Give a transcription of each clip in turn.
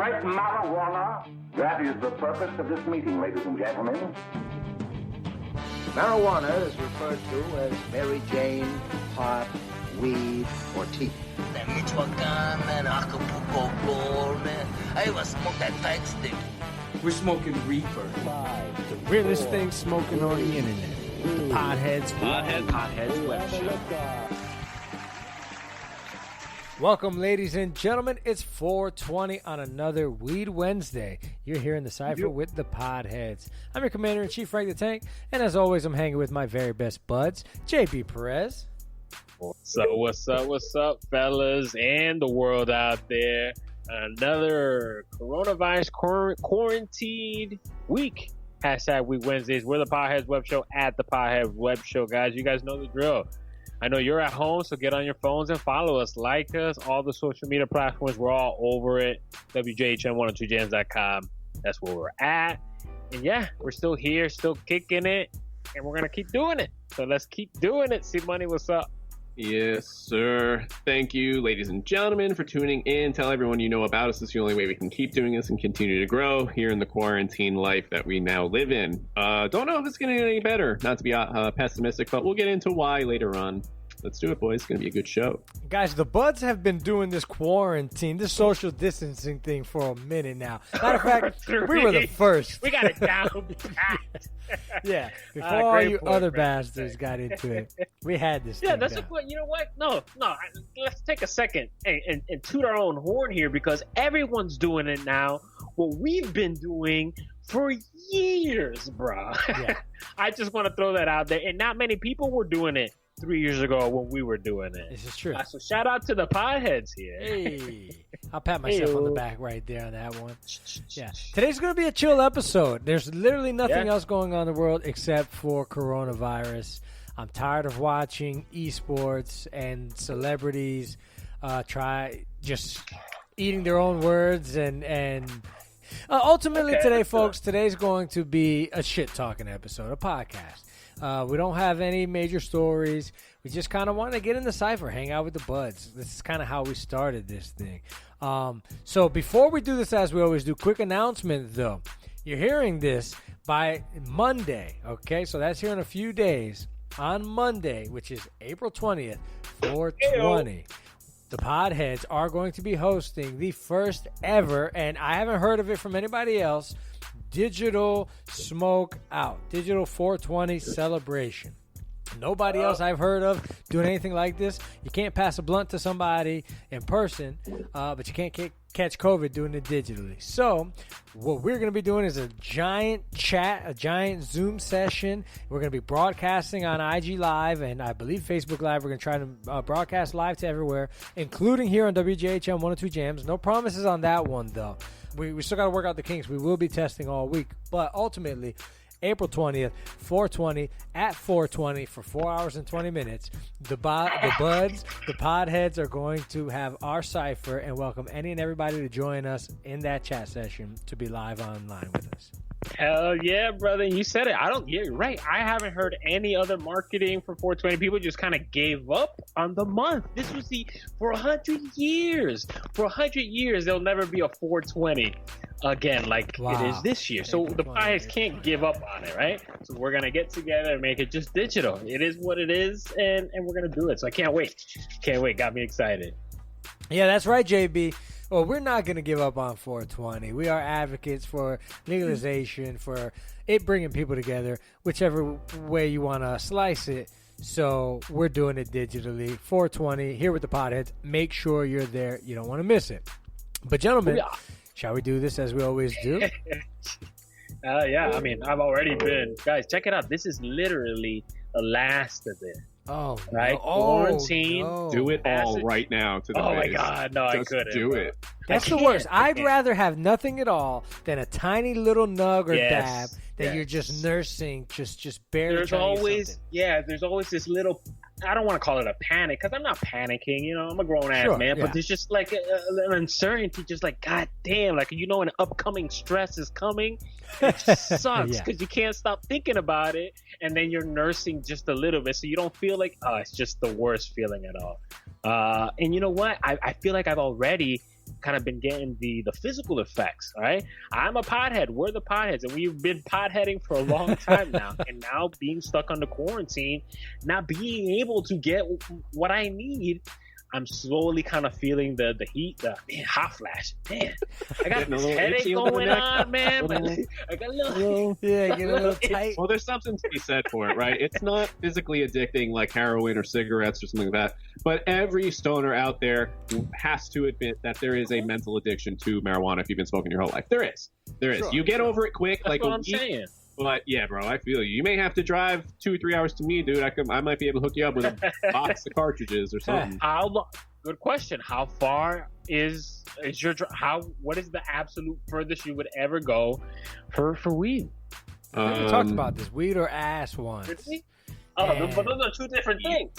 great marijuana. That is the purpose of this meeting, ladies and gentlemen. Marijuana is referred to as Mary Jane, pot, weed, or tea. That Michoacan, man, Acapulco Gold, man. I even smoke that tight stick. We're smoking reefer. The weirdest thing smoking on the internet. The Podheads Web Show. Welcome, ladies and gentlemen. It's 4:20 on another Weed Wednesday. You're here in the Cypher with the Podheads. I'm your Commander-in-Chief, Frank the Tank, and as always, I'm hanging with my very best buds, JB Perez. What's up, fellas, and the world out there. Another coronavirus quarantined week. Hashtag Weed Wednesdays. We're the Podheads Web Show at the Podheads Web Show, guys. You guys know the drill. I know you're at home, so get on your phones and follow us. Like us. All the social media platforms, we're all over it. WJHM102jams.com. That's where we're at. And yeah, we're still here, still kicking it, and we're going to keep doing it. So let's keep doing it. C-Money, what's up? Yes, sir. Thank you, ladies and gentlemen, for tuning in. Tell everyone you know about us. It's the only way we can keep doing this and continue to grow here in the quarantine life that we now live in. Don't know if it's going to get any better. Not to be pessimistic, but we'll get into why later on. Let's do it, boys. It's going to be a good show. Guys, the buds have been doing this quarantine, this social distancing thing for a minute now. Matter of fact, we were the first. We got it down. Yeah, before all you other bastards got into it, we had this Yeah, thing that's down. a point. You know what? No. Let's take a second and toot our own horn here, because everyone's doing it now. What we've been doing for years, bro. Yeah. I just want to throw that out there. And not many people were doing it 3 years ago when we were doing it. This is true. So shout out to the Podheads here. Hey, I'll pat myself on the back right there on that one. Yeah, today's going to be a chill episode. There's literally nothing else going on in the world except for coronavirus. I'm tired of watching esports and celebrities try just eating their own words and ultimately today, folks, today's going to be a shit-talking episode, a podcast. We don't have any major stories. We just kind of want to get in the Cypher, hang out with the buds. This is kind of how we started this thing. So before we do this, as we always do, quick announcement, though. You're hearing this by Monday, okay? So that's here in a few days. On Monday, which is April 20th, 420, the Podheads are going to be hosting the first ever, and I haven't heard of it from anybody else, Digital Smoke Out, Digital 420 celebration. Nobody else I've heard of doing anything like this. You can't pass a blunt to somebody in person, but you can't catch COVID doing it digitally. So what we're going to be doing is a giant chat, a giant Zoom session. We're going to be broadcasting on IG Live and I believe Facebook Live. We're going to try to broadcast live to everywhere, including here on WJHM 102 Jams. No promises on that one, though. We still got to work out the kinks. We will be testing all week. But ultimately, April 20th, 420, at 420 for 4 hours and 20 minutes, the buds, the Podheads are going to have our Cypher and welcome any and everybody to join us in that chat session to be live online with us. Hell yeah, brother. You said it. You're right. I haven't heard any other marketing for 420. People just kind of gave up on the month. This was for 100 years. For 100 years, there'll never be a 420 again like it is this year. So the Podheads can't give up on it, right? So we're going to get together and make it just digital. It is what it is, and we're going to do it. So I can't wait. Got me excited. Yeah, that's right, JB. Well, we're not going to give up on 420. We are advocates for legalization, for it bringing people together, whichever way you want to slice it. So we're doing it digitally. 420, here with the Podheads. Make sure you're there. You don't want to miss it. But, gentlemen, shall we do this as we always do? Yeah, I mean, I've already been. Guys, check it out. This is literally the last of it. Oh, right? No. Quarantine. No. Do it all right now to the Oh, my face. God. No, I couldn't. Do it. That's the worst. I'd rather have nothing at all than a tiny little nug or dab that you're just nursing, just barely. There's always this little, I don't want to call it a panic, because I'm not panicking, you know, I'm a grown-ass man, but there's just like an uncertainty, just like, God damn, like, you know, an upcoming stress is coming. It sucks, because you can't stop thinking about it, and then you're nursing just a little bit, so you don't feel like, it's just the worst feeling at all. And you know what? I feel like I've already kind of been getting the physical effects. All right, I'm a pothead. We're the potheads, and we've been potheading for a long time now. And now being stuck under quarantine, not being able to get what I need, I'm slowly kind of feeling the heat, the hot flash. Man, I got this headache going on, man. I got a little, get a little tight. Well, there's something to be said for it, right? It's not physically addicting like heroin or cigarettes or something like that. But every stoner out there has to admit that there is a mental addiction to marijuana if you've been smoking your whole life. There is. Sure. You get over it quick. That's like what I'm saying. But yeah, bro, I feel you. You may have to drive 2 or 3 hours to me, dude. I might be able to hook you up with a box of cartridges or something. Good question. How far is your what is the absolute furthest you would ever go for weed? We talked about this, weed or ass once. Really? But those are two different things,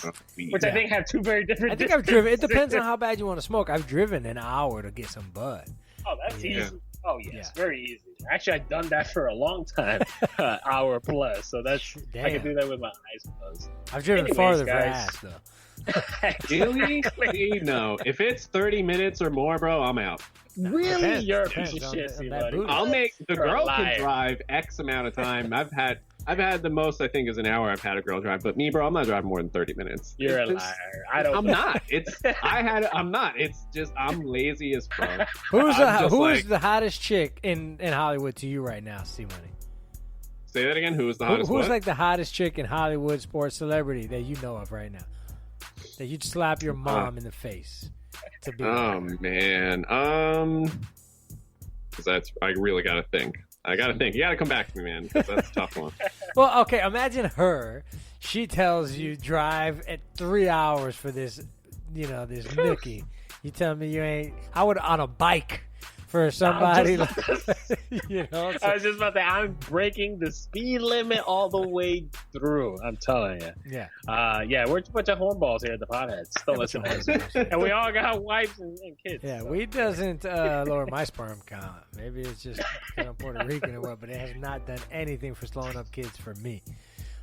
which I think have two very different. I think I've driven. It depends on how bad you want to smoke. I've driven an hour to get some bud. Oh, that's easy. Oh, yes, very easy. Actually, I've done that for a long time, hour plus. So that's I can do that with my eyes closed. I've driven farther for ass though. Really? No. If it's 30 minutes or more, bro, I'm out. Really? You're a piece of shit, buddy. I'll make the girl can drive X amount of time. I've had the most I think is an hour I've had a girl drive, but me, bro, I'm not driving more than 30 minutes. You're a liar. I'm not. I'm not. It's just I'm lazy as fuck. Who's the hottest chick in Hollywood to you right now, C Money? Say that again. Who's the hottest? Who's like the hottest chick in Hollywood sports celebrity that you know of right now? That you'd slap your mom in the face to be. Oh man. Because that's I really gotta think. You gotta come back to me, man, because that's a tough one. Well, okay, imagine her. She tells you drive at 3 hours for this, this nookie. You tell me you ain't. I would on a bike for somebody. I was just about to say, I'm breaking the speed limit all the way through. I'm telling you. Yeah. We're a bunch of hornballs here at the potheads. Don't listen to us. And we all got wives and kids. Yeah, weed doesn't lower my sperm count. Maybe it's just because I'm Puerto Rican or what, but it has not done anything for slowing up kids for me.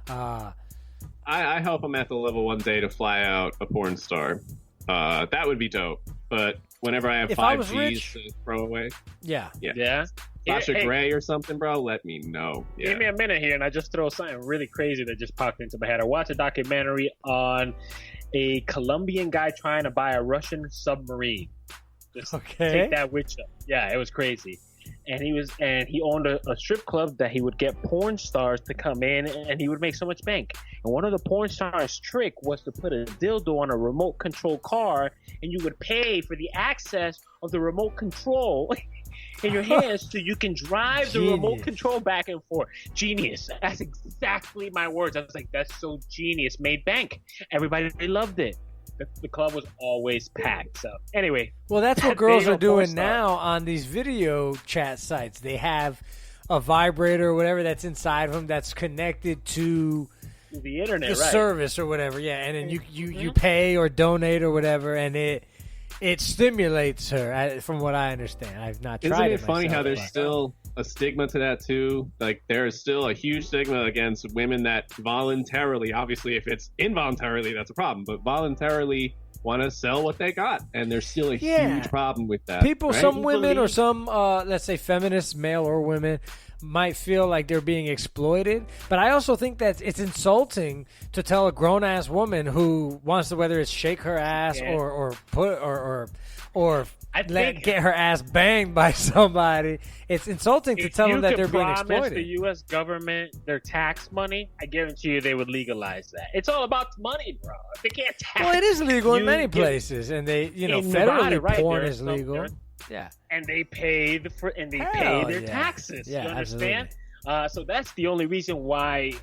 I hope I'm at the level one day to fly out a porn star. That would be dope. But whenever I have 5 G's to throw away. Yeah. Sasha Grey or something, bro, let me know. Yeah. Give me a minute here, and I just throw something really crazy that just popped into my head. I watched a documentary on a Colombian guy trying to buy a Russian submarine. Just take that with you. Yeah, it was crazy. And he owned a strip club that he would get porn stars to come in, and he would make so much bank. And one of the porn stars' trick was to put a dildo on a remote control car, and you would pay for the access of the remote control in your hands so you can drive the remote control back and forth. Genius. That's exactly my words. I was like, that's so genius. Made bank. Everybody loved it. The club was always packed. So anyway, well, that's what girls are doing now on these video chat sites. They have a vibrator or whatever that's inside of them that's connected to the internet, the service or whatever. Yeah, and then you pay or donate or whatever, and it stimulates her. From what I understand, I've not tried it. Isn't it funny how there's still a stigma to that too? Like there is still a huge stigma against women that voluntarily, obviously if it's involuntarily that's a problem, but voluntarily want to sell what they got, and there's still a huge problem with that. Some women or some let's say feminists, male or women, might feel like they're being exploited, but I also think that it's insulting to tell a grown-ass woman who wants to, whether it's shake her ass or get her ass banged by somebody. It's insulting to tell them that they're being exploited. If you could promise the U.S. government their tax money, I guarantee you they would legalize that. It's all about money, bro. If they can't tax. Well, it is legal in many places, and they, federally Nevada, porn is legal. Yeah, and they pay their taxes. Yeah, you understand? So that's the only reason why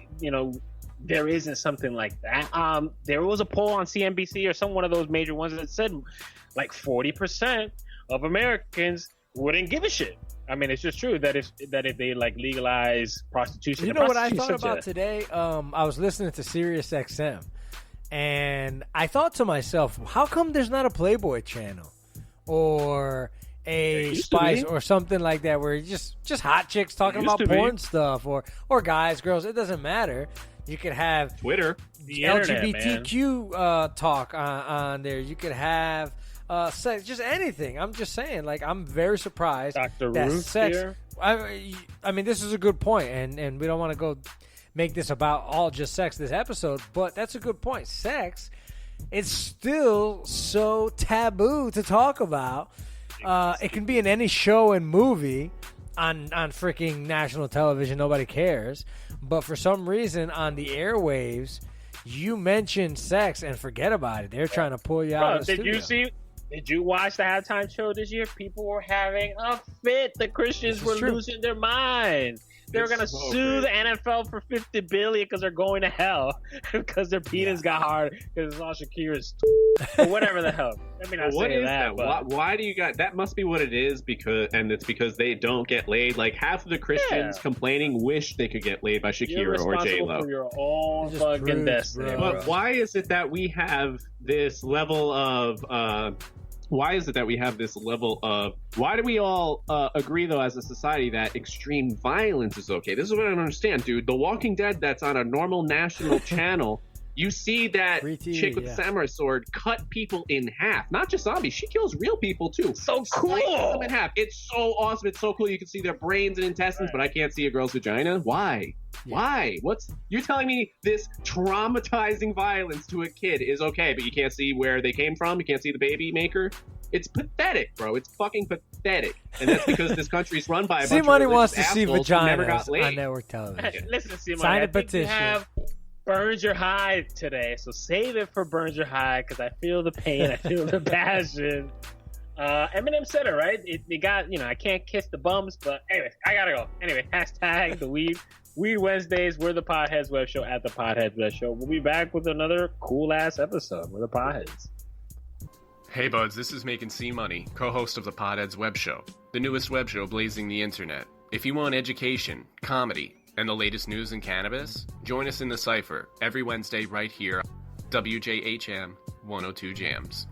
there isn't something like that. There was a poll on CNBC or one of those major ones that said like 40% of Americans wouldn't give a shit. I mean, it's just true that if they like legalize prostitution, you know what I thought about today? I was listening to Sirius XM, and I thought to myself, how come there's not a Playboy channel or a Spice or something like that, where just hot chicks talking about porn stuff, or guys, girls, it doesn't matter. You could have Twitter, the LGBTQ talk on there. You could have sex, just anything. I'm just saying, like, I'm very surprised Dr. that Ruth sex. here? I mean, this is a good point, and we don't want to go make this about all just sex this episode, but that's a good point. Sex, it's still so taboo to talk about. It can be in any show and movie on freaking national television. Nobody cares. But for some reason on the airwaves, you mention sex and forget about it. They're trying to pull you out of the studio. Did you watch the halftime show this year? People were having a fit. The Christians were losing their minds. They were going to sue the NFL for $50 billion because they're going to hell because their penis got hard because it's all Shakira's or whatever the hell. I mean, what is that? Why do you got that? Must be what it is it's because they don't get laid. Like half of the Christians complaining wish they could get laid by Shakira or J-Lo. For your own fucking destiny. But why is it that we have this level of? Why do we all agree, though, as a society that extreme violence is okay? This is what I don't understand, dude. The Walking Dead that's on a normal national channel, you see that chick with the samurai sword cut people in half. Not just zombies. She kills real people, too. So cool. Slices them in half. It's so awesome. It's so cool. You can see their brains and intestines, but I can't see a girl's vagina. Why? Yeah. Why? You're telling me this traumatizing violence to a kid is okay, but you can't see where they came from? You can't see the baby maker? It's pathetic, bro. It's fucking pathetic. And that's because this country's run by a bunch of religious wants to see assholes who never got vaginas laid. on network television. Listen, C-Money, Sign a I think petition. you have Burns Your High today, so save it for Burns Your High because I feel the pain, I feel the passion. Eminem said it, right? It got, I can't kiss the bums, but anyway, I gotta go. Anyway, hashtag the Weed Wednesdays. We're the Podheads Web Show at the Podheads Web Show. We'll be back with another cool ass episode. We're the Podheads. Hey buds, this is Making C Money, co-host of the Podheads Web Show, the newest web show blazing the internet. If you want education, comedy, and the latest news in cannabis, join us in the Cypher every Wednesday right here, WJHM 102 Jams.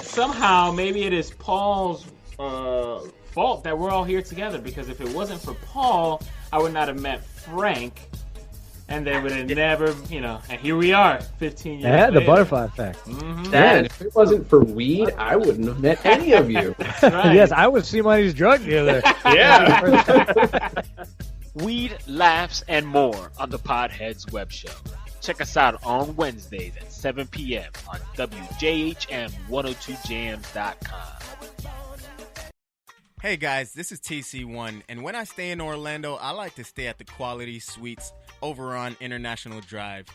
Somehow, maybe it is Paul's fault that we're all here together, because if it wasn't for Paul, I would not have met Frank, and they would have never, and here we are, 15 years later. The butterfly effect. Mm-hmm. And if it wasn't for weed, I wouldn't have met any of you. Right. Yes, I was C-Money's drug dealer. Yeah. Weed, laughs, and more on the Podheads Web Show. Check us out on Wednesdays at 7 p.m. on WJHM102jams.com. Hey guys, this is TC1, and when I stay in Orlando, I like to stay at the Quality Suites over on International Drive.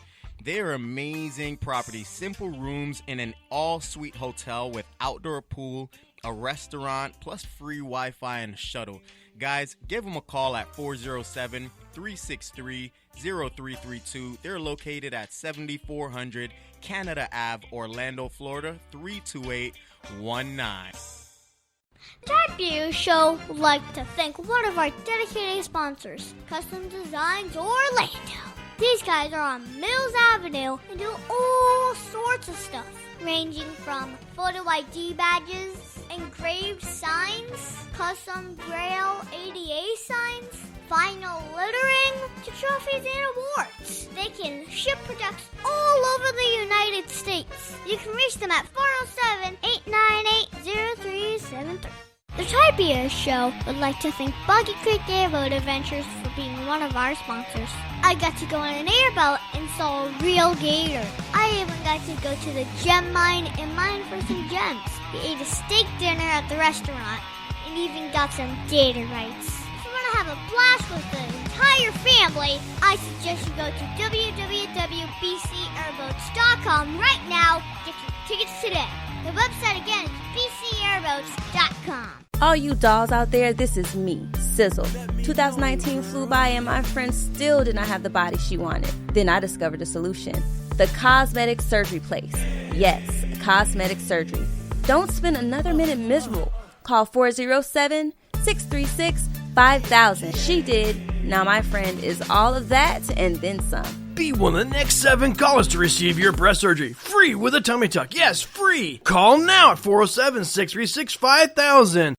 They are amazing properties, simple rooms in an all-suite hotel with outdoor pool, a restaurant, plus free Wi-Fi and a shuttle. Guys, give them a call at 407-363-0332. They're located at 7400 Canada Ave, Orlando, Florida, 32819. The Type Beer Show would like to thank one of our dedicated sponsors, Custom Designs Orlando. These guys are on Mills Avenue and do all sorts of stuff, ranging from photo ID badges, engraved signs, custom Braille ADA signs, vinyl lettering, to trophies and awards. They can ship products all over the United States. You can reach them at 407-898-0373. The Type Beer Show would like to thank Boggy Creek Airboat Adventures for being one of our sponsors. I got to go on an airboat and saw a real gator. I even got to go to the gem mine and mine for some gems. We ate a steak dinner at the restaurant and even got some gator rights. If you want to have a blast with the entire family, I suggest you go to www.bcairboats.com right now. Get your tickets today. The website again is bcairboats.com. All you dolls out there, this is me, Sizzle. 2019 flew by and my friend still did not have the body she wanted. Then I discovered a solution. The Cosmetic Surgery Place. Yes, cosmetic surgery. Don't spend another minute miserable. Call 407-636-5000. She did. Now my friend is all of that and then some. Be one of the next 7 callers to receive your breast surgery. Free with a tummy tuck. Yes, free. Call now at 407-636-5000.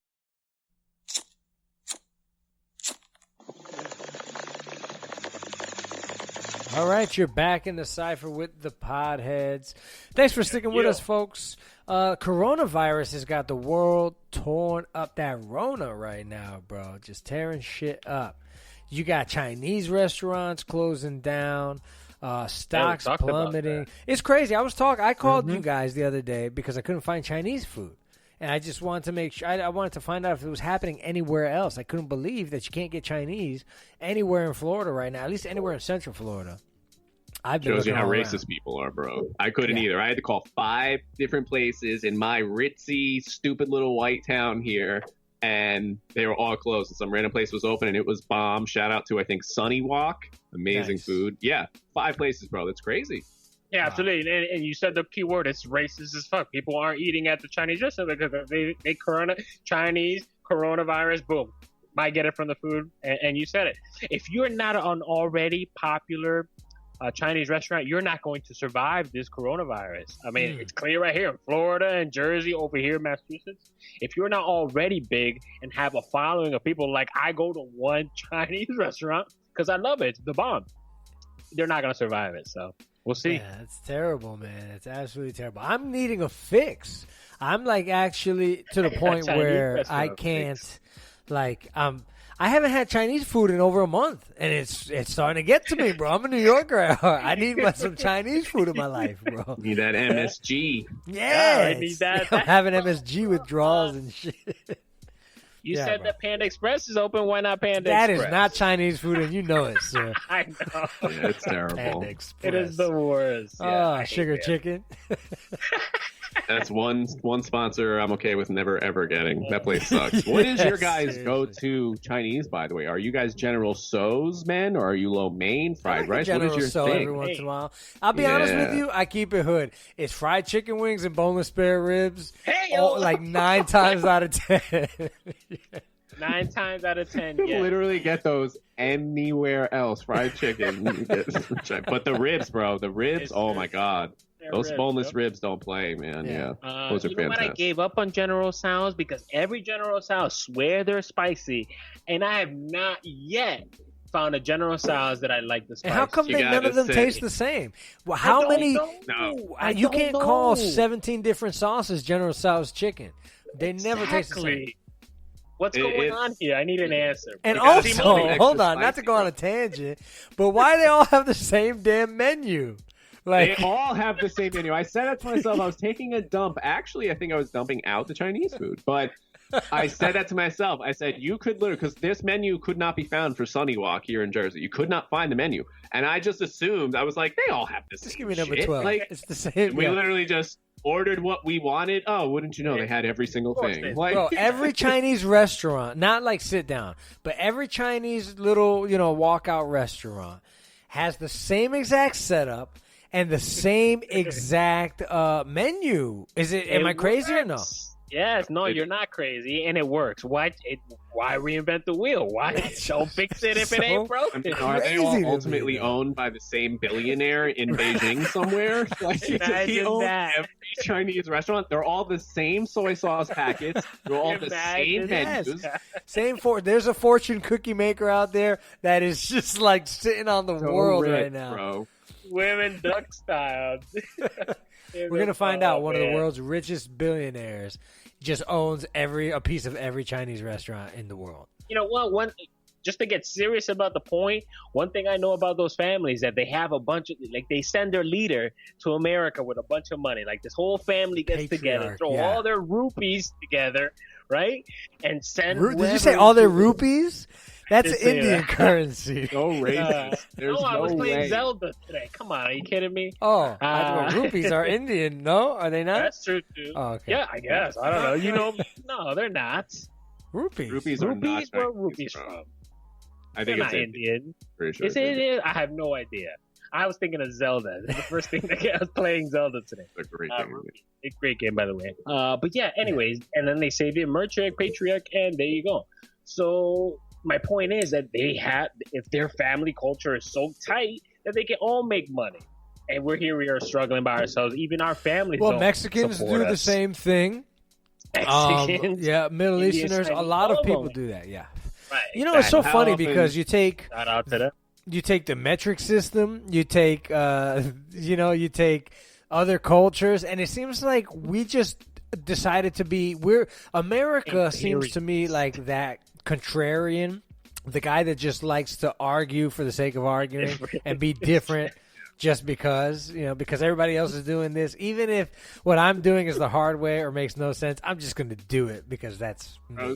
All right, you're back in the Cypher with the Podheads. Thanks for sticking with us, folks. Coronavirus has got the world torn up. That Rona right now, bro, just tearing shit up. You got Chinese restaurants closing down, stocks plummeting. It's crazy. I called you guys the other day because I couldn't find Chinese food. And I just wanted to make sure, I wanted to find out if it was happening anywhere else. I couldn't believe that you can't get Chinese anywhere in Florida right now, at least anywhere in Central Florida. Shows you how racist people are, bro. I couldn't either. I had to call 5 different places in my ritzy, stupid little white town here, and they were all closed. And some random place was open, and it was bomb. Shout out to, I think, Sunny Walk. Amazing food. Yeah, 5 places, bro. That's crazy. Yeah, absolutely. And you said the key word. It's racist as fuck. People aren't eating at the Chinese restaurant because they Chinese coronavirus, boom. Might get it from the food. And you said it. If you're not an already popular Chinese restaurant, you're not going to survive this coronavirus. I mean, it's clear right here in Florida and Jersey, over here in Massachusetts. If you're not already big and have a following of people, like I go to one Chinese restaurant because I love it. It's the bomb. They're not going to survive it. So we'll see. Yeah, it's terrible, man. It's absolutely terrible. I'm needing a fix. I'm like actually to the point where I can't, I haven't had Chinese food in over a month, and it's starting to get to me, bro. I'm a New Yorker. I need some Chinese food in my life, bro. Need that MSG. Yeah, I need that. I'm having MSG withdrawals and shit. You said that Panda Express is open. Why not Panda That Express? is not Chinese food, and you know it, sir. I know. Yeah, it's terrible. Panda Express. It is the worst. Yeah, sugar chicken. That's one sponsor I'm okay with never ever getting. That place sucks. What is your guys' go-to Chinese, by the way? Are you guys General Tso's men, or are you lo mein, fried rice? What is your thing? Every once in a while. I'll be honest with you, I keep it hood. It's fried chicken wings and boneless spare ribs. Like 9 times out of 10. 9 times out of 10. You Yeah. literally get those anywhere else. Fried chicken, but the ribs, bro. The ribs. Oh my god. Those boneless ribs don't play, man. Yeah, those are you know fantastic. what? I gave up on General Tso's because every General Tso's swear they're spicy, and I have not yet found a General Tso's that I like the spice. And how come none of them taste the same? Well, how many? You can't call 17 different sauces General Tso's chicken. They never taste the same. What's going on here? I need an answer. And also, hold on, not to go on a tangent, but why do they all have the same damn menu? They all have the same menu. I said that to myself. I was taking a dump. Actually, I think I was dumping out the Chinese food. But I said that to myself. I said, you could literally, because this menu could not be found for Sunny Walk here in Jersey. You could not find the menu. And I just assumed, I was like, they all have this. Just give me number shit. 12. Like, it's the same. We literally just ordered what we wanted. Oh, wouldn't you know, they had every single thing. Like, bro, every Chinese restaurant, not like sit down, but every Chinese little, walkout restaurant has the same exact setup and the same exact menu. Am I crazy or no? Yes, no, you're not crazy, and it works. Why reinvent the wheel? Why don't fix it if it ain't broken? Are they all ultimately owned by the same billionaire in Beijing somewhere? Like, he owns every Chinese restaurant. They're all the same soy sauce packets. They're all the same menus. There's a fortune cookie maker out there that is just like sitting on the world right now. Bro. Women duck style. We're going to find out one of the world's richest billionaires just owns a piece of every Chinese restaurant in the world. You know what? Just to get serious about the point, one thing I know about those families that they have a bunch of, they send their leader to America with a bunch of money. Like, this whole family gets together, throw all their rupees together, right? And send. Did you say all their rupees? That's Indian currency. So racist. There's I was playing way. Zelda today. Come on, are you kidding me? Oh, rupees are Indian, no? Are they not? That's true, too. Oh, okay. Yeah, I guess. I don't know. No, they're not. Rupees. Rupees are not where are rupees from? I think they're it's not Indian. Pretty sure Is it Indian? I have no idea. I was thinking of Zelda. That's the first thing I was playing Zelda today. It's a great game. A great game, by the way. But yeah, anyways, and then they say the patriarch, and there you go. So my point is that if their family culture is so tight that they can all make money. And we are struggling by ourselves. Even our families don't Mexicans support do us. the same thing. Mexicans, Middle Indians, Easterners, a Chinese, lot of all people them. do that, yeah. Right. It's so How funny often- because you take... Shout out to them. you take the metric system, you take you take other cultures, and it seems like we just decided to be America seems to me like that contrarian, the guy that just likes to argue for the sake of arguing and be different just because everybody else is doing this. Even if what I'm doing is the hard way or makes no sense, I'm just going to do it because that's me,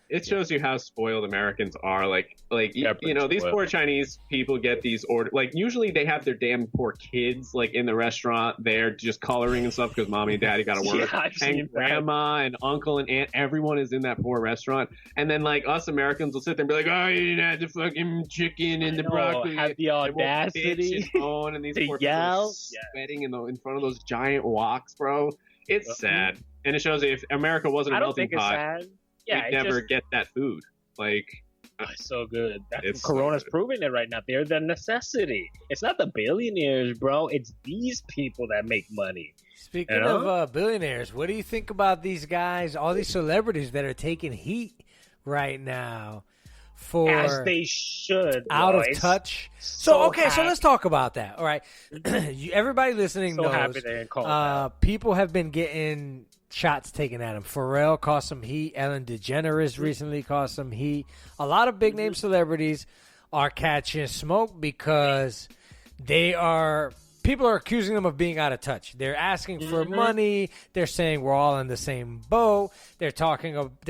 It shows you how spoiled Americans are. These poor Chinese people get these orders. Like, usually they have their damn poor kids, like, in the restaurant there just coloring and stuff because mommy and daddy got to work. And grandma and uncle and aunt, everyone is in that poor restaurant. And then, like, us Americans will sit there and be like, oh, you didn't have the fucking chicken and the broccoli. Have the audacity and these poor people are sweating in front of those giant woks, bro. It's sad. And it shows you if America wasn't a melting pot, we'd never get that food. Like, it's so good. Corona's proving it right now. They're the necessity. It's not the billionaires, bro. It's these people that make money. Speaking of billionaires, what do you think about these guys, all these celebrities that are taking heat right now for as they should, out of touch? So let's talk about that. All right, everybody listening knows people have been getting shots taken at him. Pharrell caused some heat. Ellen DeGeneres recently caused some heat. A lot of big name celebrities are catching smoke because people are accusing them of being out of touch. They're asking for money. They're saying we're all in the same boat. They're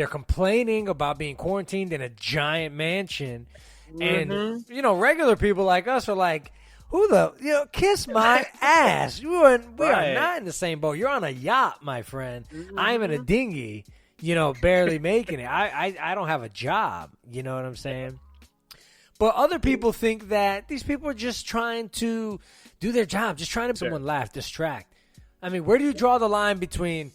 complaining about being quarantined in a giant mansion. And regular people like us are like, kiss my ass. We are not in the same boat. You're on a yacht, my friend. I'm in a dinghy, barely making it. I don't have a job. You know what I'm saying? But other people think that these people are just trying to do their job, just trying to make someone laugh, distract. I mean, where do you draw the line between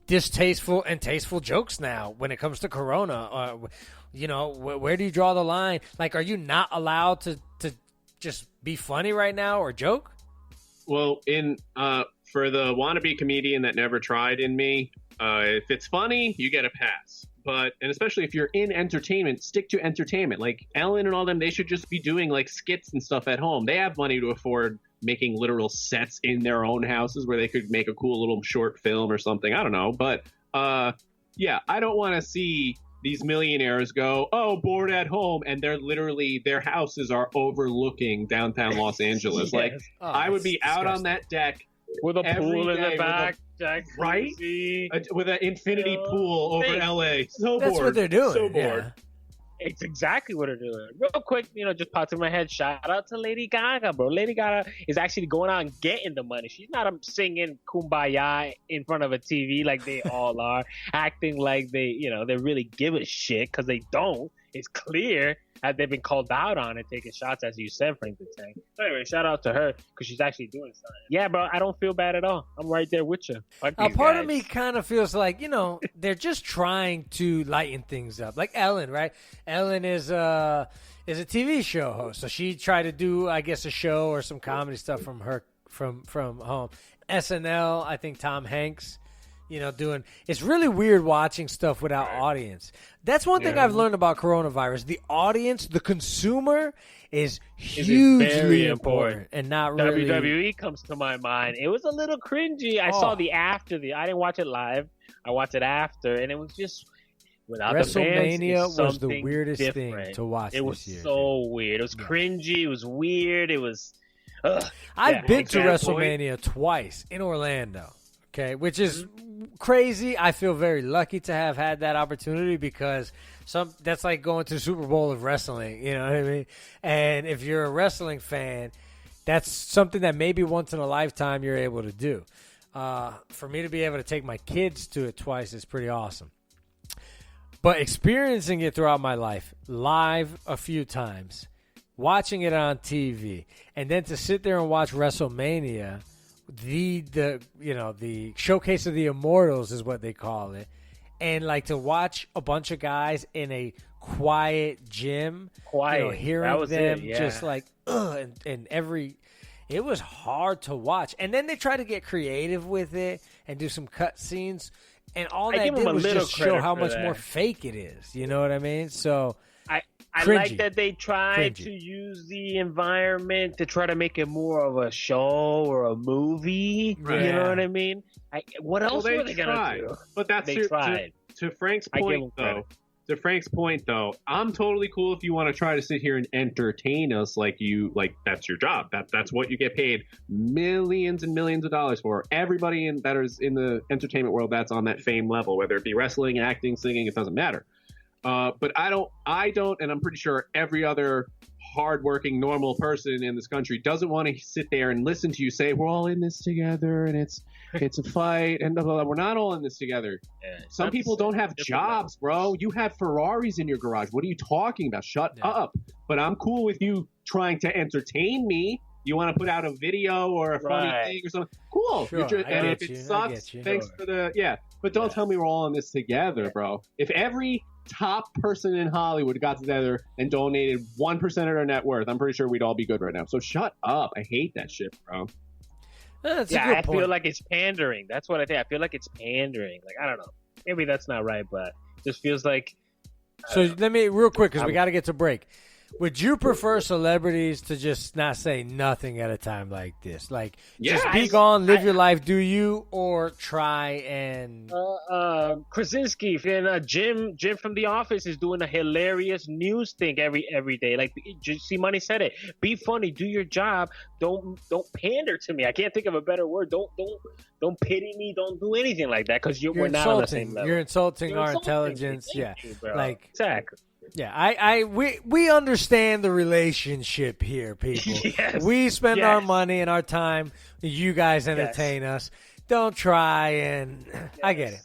distasteful and tasteful jokes now when it comes to Corona? Where do you draw the line? Like, are you not allowed to just be funny right now or joke? Well, for the wannabe comedian that never tried in me, if it's funny, you get a pass. And especially if you're in entertainment, stick to entertainment. Like Ellen and all them, they should just be doing like skits and stuff at home. They have money to afford making literal sets in their own houses where they could make a cool little short film or something. I don't know. But I don't want to see these millionaires go, bored at home, and their houses are overlooking downtown Los Angeles. Yes. I would be out on that deck with a pool in the back, right? With an infinity pool over LA. So that's bored. What they're doing. So bored. Yeah. It's exactly what they're doing. Real quick, just popped in my head. Shout out to Lady Gaga, bro. Lady Gaga is actually going out and getting the money. She's not singing Kumbaya in front of a TV like they all are, acting like they really give a shit because they don't. It's clear that they've been called out on it, taking shots, as you said, Frank the Tank. So anyway, shout out to her because she's actually doing something. Yeah, bro, I don't feel bad at all. I'm right there with you. Part of me kind of feels like, they're just trying to lighten things up. Like Ellen, right? Ellen is a TV show host, so she tried to do, I guess, a show or some comedy stuff from home. SNL, I think Tom Hanks. It's really weird watching stuff without audience. That's one thing I've learned about coronavirus. The audience, the consumer, is hugely important and not really. WWE comes to my mind. It was a little cringy. I saw the after. I didn't watch it live. I watched it after, and it was just without WrestleMania the fans. Was the weirdest thing to watch. It was this year, so weird. It was cringy. It was weird. It was. I've been to WrestleMania twice in Orlando. Okay, which is crazy. I feel very lucky to have had that opportunity because that's like going to the Super Bowl of wrestling, you know what I mean? And if you're a wrestling fan, that's something that maybe once in a lifetime you're able to do. For me to be able to take my kids to it twice is pretty awesome. But experiencing it throughout my life, live a few times, watching it on TV, and then to sit there and watch WrestleMania, the showcase of the immortals is what they call it, and like to watch a bunch of guys in a quiet gym, hearing them just like it was hard to watch. And then they try to get creative with it and do some cut scenes, and all that did was just show how much more fake it is. You know what I mean? So I like that they tried to use the environment to try to make it more of a show or a movie. Right. You know what I mean? What else were they gonna do? But that's they tried. To Frank's point, though. To Frank's point, though, I'm totally cool if you want to try to sit here and entertain us like that's your job. That's what you get paid millions and millions of dollars for. Everybody that is in the entertainment world that's on that fame level, whether it be wrestling, acting, singing, it doesn't matter. But I don't, and I'm pretty sure every other hardworking, normal person in this country doesn't want to sit there and listen to you say, we're all in this together and it's a fight and blah, blah, blah. We're not all in this together. Yeah, some people don't have jobs, bro. You have Ferraris in your garage. What are you talking about? Shut up. But I'm cool with you trying to entertain me. You want to put out a video or a funny thing or something? Cool. Sure, and if it sucks, thanks for the But don't tell me we're all in this together, bro. If every top person in Hollywood got together and donated 1% of their net worth, I'm pretty sure we'd all be good right now. So shut up. I hate that shit, bro. That's a good point. Feel like it's pandering. That's what I think. I feel like it's pandering. Like, I don't know. Maybe that's not right, but it just feels like. So let me, real quick, because we got to get to break. Would you prefer celebrities to just not say nothing at a time like this? Like, just be gone, live your life, do you, or try and... Krasinski and Jim from The Office is doing a hilarious news thing every day. Like, see, Money said it. Be funny, do your job. Don't pander to me. I can't think of a better word. Don't pity me. Don't do anything like that because we're not on the same level. You're insulting our intelligence. Thank you, bro. Like exactly. Yeah, we understand the relationship here, people. Yes. We spend our money and our time. You guys entertain us. Don't try and I get it.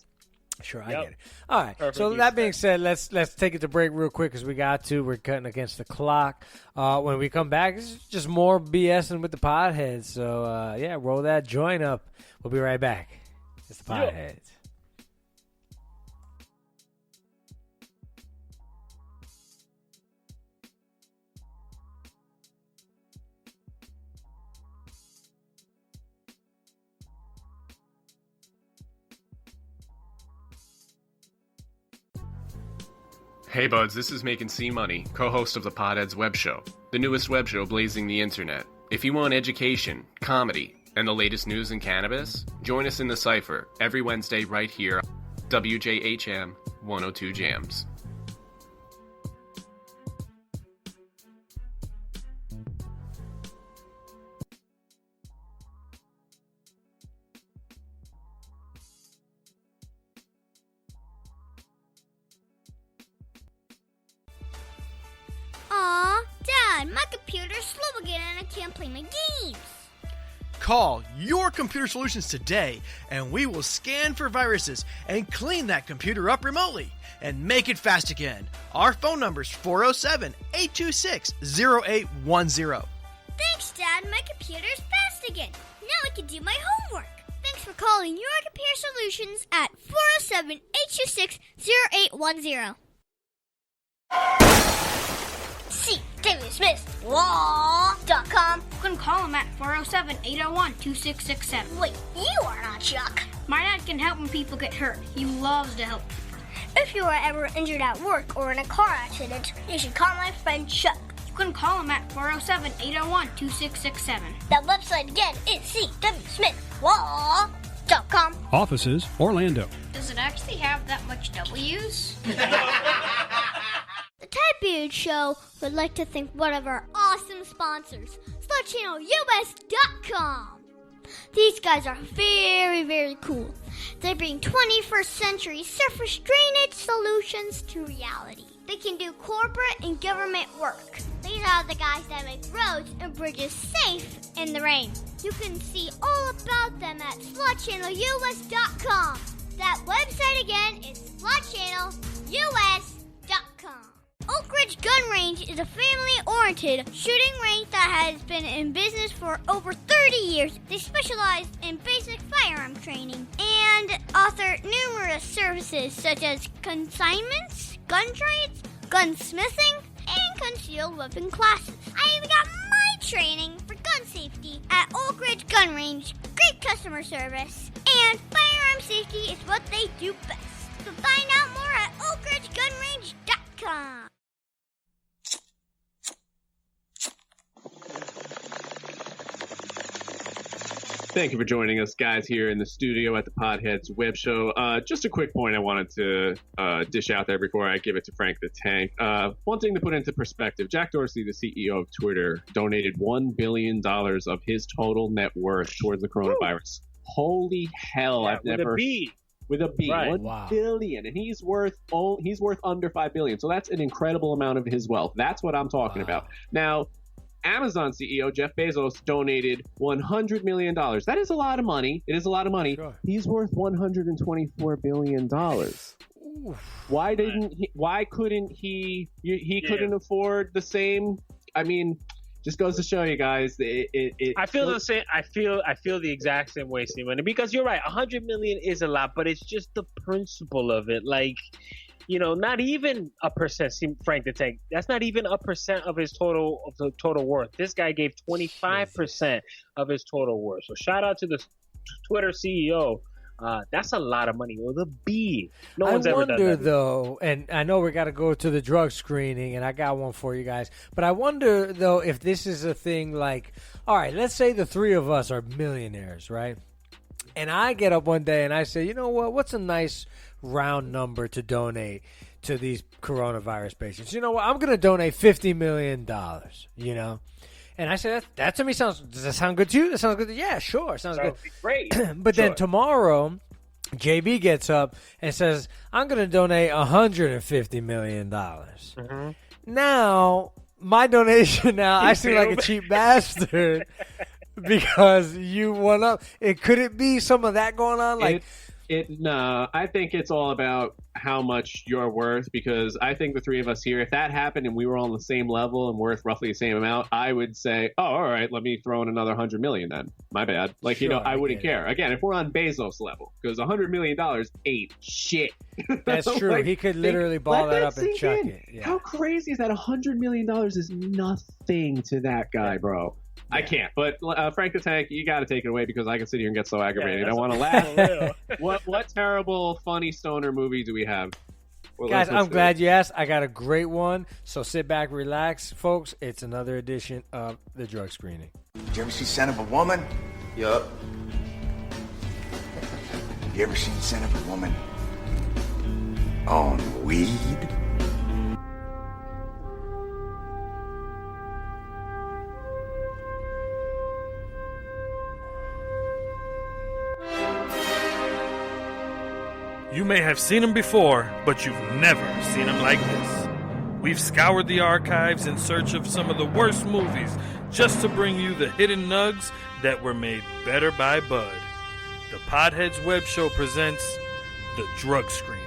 Sure, I get it. All right. Perfect So that being said, let's take it to break real quick because we got to. We're cutting against the clock. When we come back, it's just more BSing with the Podheads. So roll that joint up. We'll be right back. It's the Podheads. Hey buds, this is Making C Money, co-host of the Podheads web show, the newest web show blazing the internet. If you want education, comedy, and the latest news in cannabis, join us in the Cypher every Wednesday right here, WJHM 102 Jams. Aw, Dad, my computer's slow again and I can't play my games. Call Your Computer Solutions today, and we will scan for viruses and clean that computer up remotely and make it fast again. Our phone number is 407-826-0810. Thanks, Dad. My computer's fast again. Now I can do my homework. Thanks for calling Your Computer Solutions at 407-826-0810. See WSmithLaw.com. You can call him at 407-801-2667. Wait, you are not Chuck. My dad can help when people get hurt. He loves to help. If you are ever injured at work or in a car accident, you should call my friend Chuck. You can call him at 407-801-2667. That website again is cwsmithlaw.com. Offices, Orlando. Does it actually have that much W's? The Type Beard Show would like to thank one of our awesome sponsors, SlutChannelUS.com. These guys are very, very cool. They bring 21st century surface drainage solutions to reality. They can do corporate and government work. These are the guys that make roads and bridges safe in the rain. You can see all about them at SlutChannelUS.com. That website again is SlutChannelUS.com. Oak Ridge Gun Range is a family-oriented shooting range that has been in business for over 30 years. They specialize in basic firearm training and offer numerous services such as consignments, gun trades, gunsmithing, and concealed weapon classes. I even got my training for gun safety at Oak Ridge Gun Range. Great customer service, and firearm safety is what they do best. So find out more at oakridgegunrange.com. Thank you for joining us, guys, here in the studio at the Podheads Web Show. Just a quick point I wanted to dish out there before I give it to Frank the Tank. One thing to put into perspective, Jack Dorsey, the CEO of Twitter, donated $1 billion of his total net worth towards the coronavirus. Holy hell, I've never... With a B, Right. 1 billion, and he's worth under 5 billion. So that's an incredible amount of his wealth. That's what I'm talking about. Now, Amazon CEO Jeff Bezos donated $100 million. That is a lot of money. It is a lot of money. Sure. He's worth $124 billion. Why didn't he? Why couldn't he? He couldn't afford the same. I mean, just goes to show you guys. I feel the same. I feel the exact same way, Simon. Because you're right. 100 million is a lot, but it's just the principle of it. Like, you know, not even a percent. Frank the Tank. That's not even a percent of his total worth. This guy gave 25% of his total worth. So shout out to the Twitter CEO. That's a lot of money with a B. No one's ever done that. I wonder, though, and I know we got to go to the drug screening, and I got one for you guys. But I wonder, though, if this is a thing like, all right, let's say the three of us are millionaires, right? And I get up one day and I say, you know what? What's a nice round number to donate to these coronavirus patients? You know what? I'm going to donate $50 million, you know? And I said, that to me does that sound good to you? That sounds good to you? Yeah, sure. Sounds good. Great. But then tomorrow, JB gets up and says, I'm going to donate $150 million. Mm-hmm. Now, my donation I seem like a cheap bastard because you went up. Could it be some of that going on? Like, No, I think it's all about how much you're worth, because I think the three of us here, if that happened and we were on the same level and worth roughly the same amount, I would say, oh, all right, let me throw in another $100 million then. My bad. Like, sure, I wouldn't care. Again, if we're on Bezos level, because $100 million ain't shit. That's true. Like, he could literally ball that up and chuck it. Yeah. How crazy is that? $100 million is nothing to that guy, bro. Yeah. I can't, but Frank the Tank, you got to take it away because I can sit here and get so aggravated. I want to laugh. What terrible, funny stoner movie do we have? Well, guys, I'm glad you asked. I got a great one, so sit back, relax, folks. It's another edition of the drug screening. Did you ever see Son of a Woman? Yup. You ever seen Son of a Woman on weed? You may have seen him before, but you've never seen him like this. We've scoured the archives in search of some of the worst movies just to bring you the hidden nugs that were made better by Bud. The Podheads Web Show presents The Drug Screening.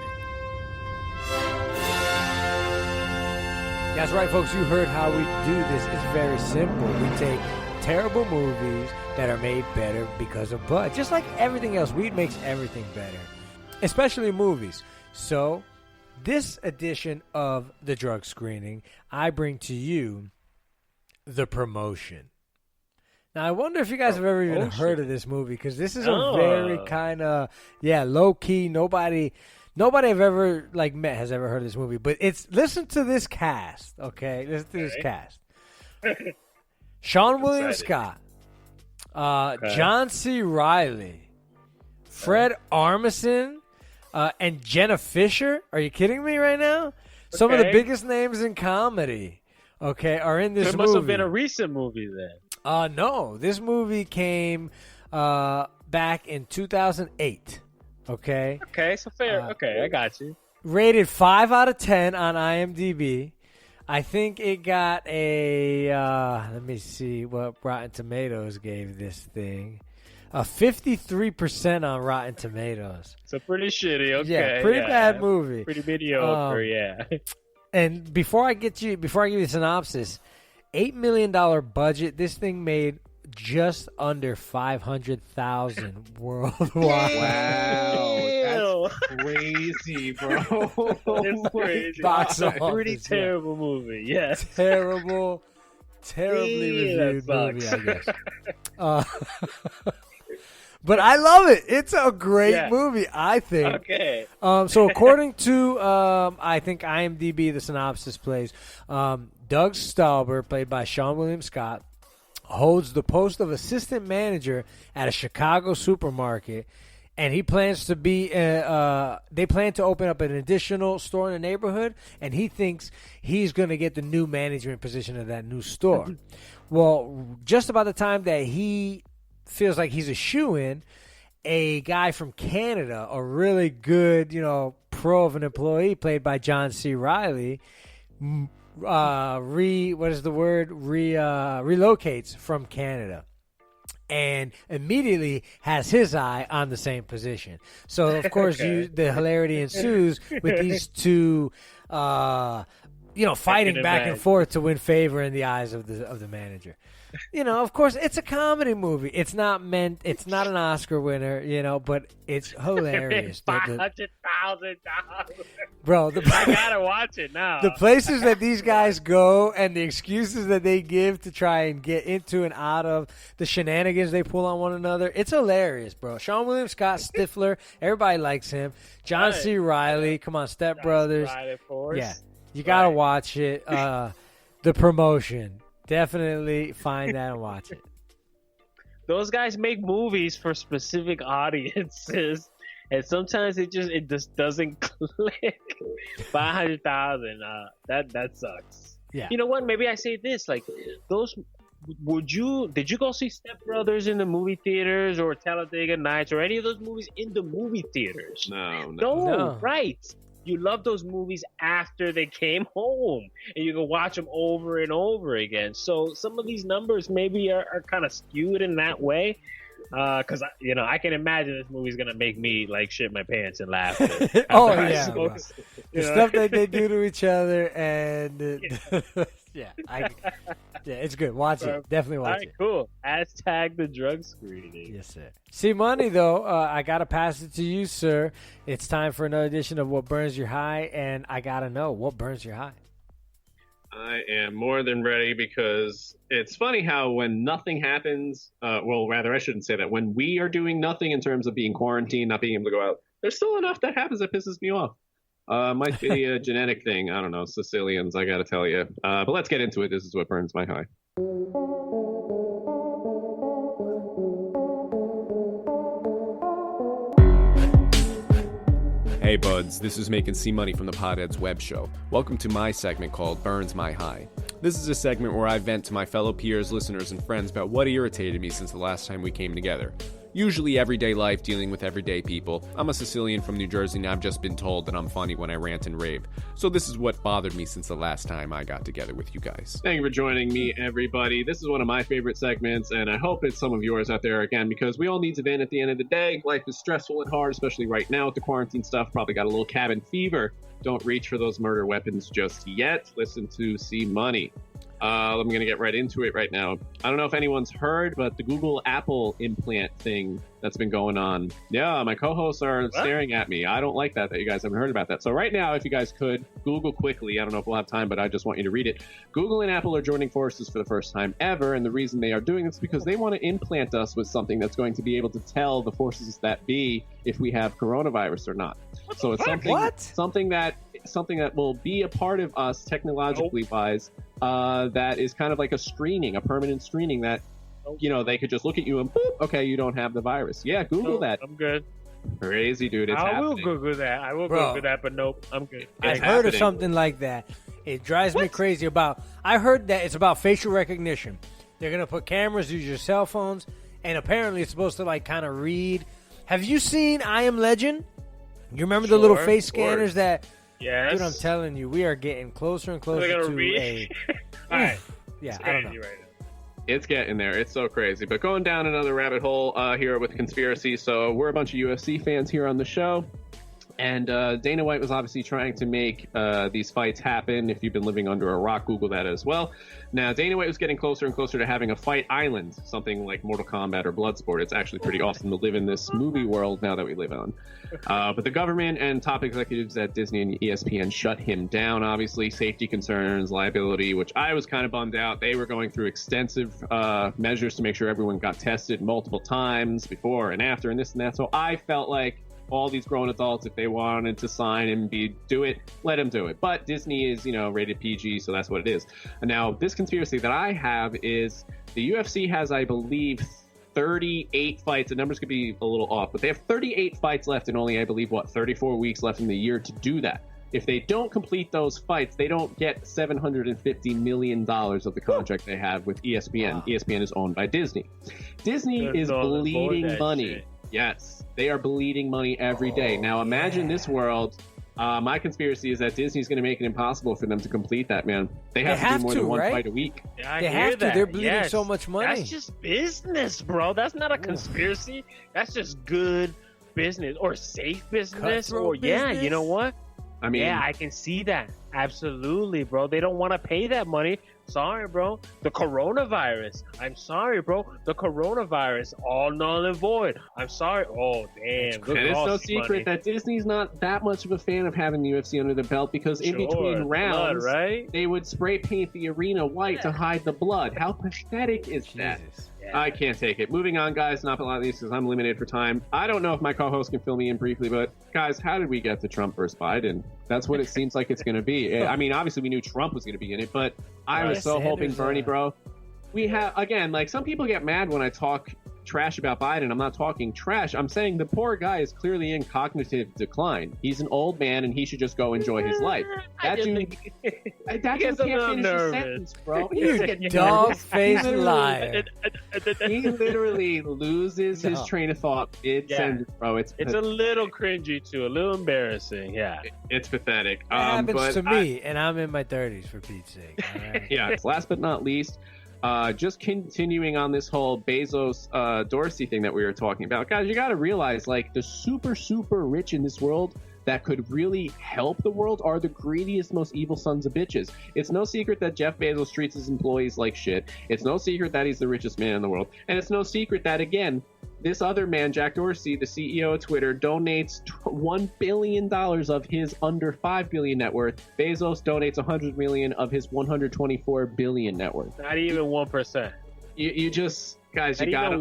That's right, folks. You heard how we do this. It's very simple. We take terrible movies that are made better because of Bud. Just like everything else, weed makes everything better. Especially movies. So, this edition of the drug screening, I bring to you The Promotion. Now, I wonder if you guys have ever even heard of this movie, because this is a very kind of, low key. Nobody I've ever met has ever heard of this movie. But listen to this cast, okay? Listen to this cast. Sean William Scott, John C. Reilly, Fred Armisen. And Jenna Fisher? Are you kidding me right now? Some of the biggest names in comedy, are in this movie. It must have been a recent movie then. No. This movie came back in 2008, okay? Okay, so fair. I got you. Rated 5 out of 10 on IMDb. I think it got a, let me see what Rotten Tomatoes gave this thing. 53% on Rotten Tomatoes. So pretty shitty. Okay, yeah, pretty bad movie. Pretty mediocre. Yeah. And before I give you the synopsis, $8 million budget. This thing made just under 500,000 worldwide. Wow, that's crazy, bro. It's crazy. Box office, office, pretty terrible movie. Yes. Terribly reviewed movie, I guess. But I love it. It's a great movie, I think. Okay. So according to, I think IMDb, the synopsis plays, Doug Stauber, played by Sean William Scott, holds the post of assistant manager at a Chicago supermarket, and he plans to be. They plan to open up an additional store in the neighborhood, and he thinks he's going to get the new management position of that new store. Well, just about the time that he feels like he's a shoo-in, a guy from Canada, a really good, pro of an employee played by John C. Reilly, relocates from Canada and immediately has his eye on the same position. So, of course, the hilarity ensues with these two, fighting back and forth to win favor in the eyes of the manager. Of course, it's a comedy movie. It's not an Oscar winner, but it's hilarious. $500,000. Bro, I gotta watch it now. The places that these guys go and the excuses that they give to try and get into and out of the shenanigans they pull on one another, it's hilarious, bro. Sean William Scott, Stifler, everybody likes him. John C. Reilly, come on, Step Brothers. Yeah, you gotta watch it. The Promotion. Definitely find that and watch it. Those guys make movies for specific audiences, and sometimes it just doesn't click. 500,000. That sucks. Yeah. You know what? Maybe I say this: like those. Did you go see Step Brothers in the movie theaters or Talladega Nights or any of those movies in the movie theaters? No. Right. You love those movies after they came home, and you can watch them over and over again. So some of these numbers maybe are kind of skewed in that way. Because I can imagine this movie's gonna make me like shit my pants and laugh. The stuff that they do to each other, and it's good. Watch it. Definitely watch it. Cool. Hashtag the drug screening. Yes, sir. See, Money, though, I gotta pass it to you, sir. It's time for another edition of What Burns Your High, and I gotta know what burns your high. I am more than ready because it's funny how when nothing happens, I shouldn't say that. When we are doing nothing in terms of being quarantined, not being able to go out, there's still enough that happens that pisses me off. Might be a genetic thing. I don't know. Sicilians, I got to tell you. But let's get into it. This is what burns my high. Hey buds, this is Making C Money from the Potheads web show. Welcome to my segment called Burns My High. This is a segment where I vent to my fellow peers, listeners, and friends about what irritated me since the last time we came together. Usually everyday life dealing with everyday people. I'm a Sicilian from New Jersey and I've just been told that I'm funny when I rant and rave. So this is what bothered me since the last time I got together with you guys. Thank you for joining me, everybody. This is one of my favorite segments, and I hope it's some of yours out there again, because we all need to vent at the end of the day. Life is stressful and hard, especially right now with the quarantine stuff. Probably got a little cabin fever. Don't reach for those murder weapons just yet. Listen to C Money. I'm going to get right into it right now. I don't know if anyone's heard, but the Google Apple implant thing that's been going on. Yeah, my co-hosts are staring at me. I don't like that you guys haven't heard about that. So right now, if you guys could, Google quickly. I don't know if we'll have time, but I just want you to read it. Google and Apple are joining forces for the first time ever, and the reason they are doing this is because they want to implant us with something that's going to be able to tell the forces that be if we have coronavirus or not. So it's something that will be a part of us technologically wise. That is kind of like a permanent screening that, they could just look at you and boop, okay, you don't have the virus. Yeah, Google that. I'm good. Crazy, dude. It's I happening. will Google that. Google that, but nope, I'm good. I've heard of something like that. It drives me crazy I heard that it's about facial recognition. They're going to put cameras, use your cell phones, and apparently it's supposed to kind of read. Have you seen I Am Legend? You remember the little face scanners that... Yes. Dude, I'm telling you, we are getting closer and closer to a... All right. Yeah, I don't know. Right now. It's getting there. It's so crazy. But going down another rabbit hole here with conspiracy. So we're a bunch of UFC fans here on the show. And Dana White was obviously trying to make these fights happen. If you've been living under a rock, Google that as well. Now, Dana White was getting closer and closer to having a fight island, something like Mortal Kombat or Bloodsport. It's actually pretty awesome to live in this movie world now that we live on. But the government and top executives at Disney and ESPN shut him down, obviously. Safety concerns, liability, which I was kind of bummed out. They were going through extensive measures to make sure everyone got tested multiple times before and after and this and that. So I felt like all these grown adults, if they wanted to sign and do it, let them do it. But Disney is, rated PG, so that's what it is. And now, this conspiracy that I have is the UFC has, I believe, 38 fights. The numbers could be a little off, but they have 38 fights left and only, I believe, 34 weeks left in the year to do that. If they don't complete those fights, they don't get $750 million of the contract they have with ESPN. Wow. ESPN is owned by Disney. Disney is bleeding money. Shit. Yes, they are bleeding money every day. Now imagine this world. My conspiracy is that Disney's going to make it impossible for them to complete that, man. They have to do more than one fight a week. Yeah, they have to. That. They're bleeding so much money. That's just business, bro. That's not a conspiracy. That's just good business or safe business. Or business. You know what? I mean, I can see that. Absolutely, bro. They don't want to pay that money. Sorry, bro. The coronavirus. I'm sorry, bro. The coronavirus. All null and void. I'm sorry. Oh, damn. And it's no secret that Disney's not that much of a fan of having the UFC under the belt because in between rounds, they would spray paint the arena white to hide the blood. How pathetic is that? Yeah. I can't take it. Moving on, guys. Not a lot of these because I'm limited for time. I don't know if my co-host can fill me in briefly, but guys, how did we get to Trump versus Biden? That's what it seems like it's going to be. I mean, obviously we knew Trump was going to be in it, but I was so hoping Bernie, bro. We have, again, like some people get mad when I talk trash about Biden. I'm not talking trash. I'm saying the poor guy is clearly in cognitive decline. He's an old man and he should just go enjoy his life. That dude can't finish his sentence, bro. You dog-faced liar. He literally loses his train of thought mid-sentence, bro. It's a little cringy too, a little embarrassing. Yeah, it's pathetic. It happens to me, and I'm in my 30s for Pete's sake. All right? Yeah. Last but not least, just continuing on this whole Bezos Dorsey thing that we were talking about, guys, you got to realize, like, the super rich in this world that could really help the world are the greediest, most evil sons of bitches. It's no secret that Jeff Bezos treats his employees like shit. It's no secret that he's the richest man in the world. And it's no secret that, again, this other man, Jack Dorsey, the CEO of Twitter, donates $1 billion of his under $5 billion net worth. Bezos donates $100 million of his $124 billion net worth. Not even 1%. You just... Guys, you gotta.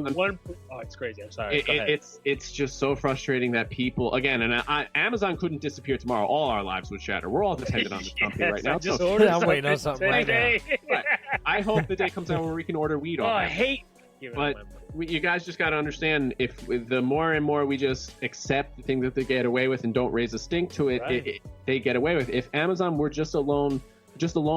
Oh, it's crazy. I'm sorry. It's just so frustrating that people, again, and Amazon couldn't disappear tomorrow. All our lives would shatter. We're all dependent on this company right now. I'm waiting on something right now. Right. I hope the day comes out where we can order weed off. I hate. But you guys just got to understand, if the more and more we just accept the things that they get away with and don't raise a stink to it, they get away with. If Amazon were just alone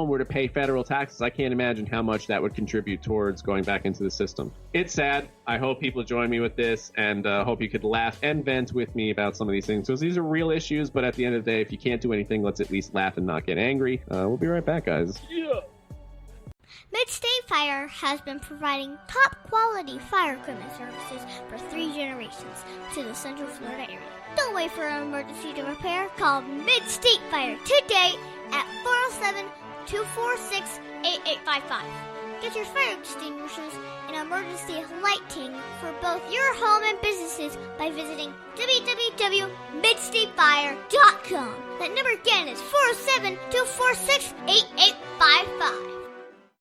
were to pay federal taxes, I can't imagine how much that would contribute towards going back into the system. It's sad. I hope people join me with this, and hope you could laugh and vent with me about some of these things. So these are real issues, but at the end of the day, if you can't do anything, let's at least laugh and not get angry. We'll be right back, guys. Yeah. Mid-State Fire has been providing top-quality fire equipment services for 3 generations to the Central Florida area. Don't wait for an emergency to repair. Call Mid-State Fire today at 407-246-8855. Get your fire extinguishers and emergency lighting for both your home and businesses by visiting www.midstatefire.com. That number again is 407-246-8855.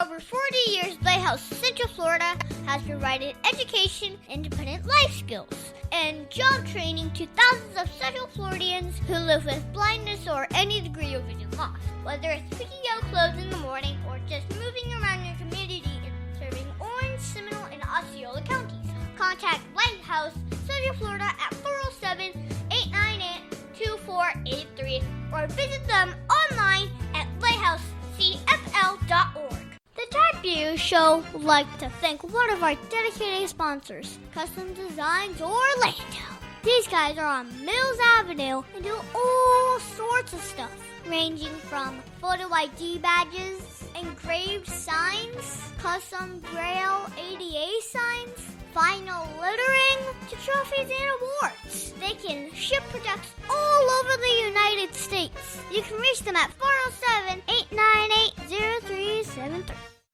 Over 40 years, Lighthouse Central Florida has provided education, independent life skills, and job training to thousands of Central Floridians who live with blindness or any degree of vision loss. Whether it's picking out clothes in the morning or just moving around your community and serving Orange, Seminole, and Osceola counties, contact Lighthouse Central Florida at 407-898-2483 or visit them online at lighthousecfl.org. The Type View Show would like to thank one of our dedicated sponsors, Custom Designs Orlando. These guys are on Mills Avenue and do all sorts of stuff, ranging from photo ID badges, engraved signs, custom Braille ADA signs, vinyl lettering, to trophies and awards. They can ship products all over the United States. You can reach them at 407-898-0373.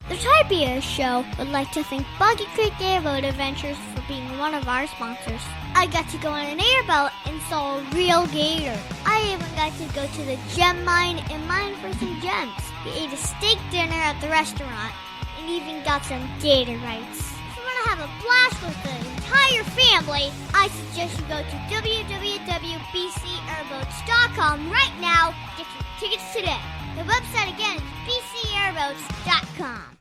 The Typia Show would like to thank Boggy Creek Airboat Adventures for being one of our sponsors. I got to go on an airboat and saw a real gator. I even got to go to the gem mine and mine for some gems. We ate a steak dinner at the restaurant and even got some gator rights. If you want to have a blast with the entire family, I suggest you go to www.bcairboats.com right now to get your tickets today. The website again is bcairboats.com.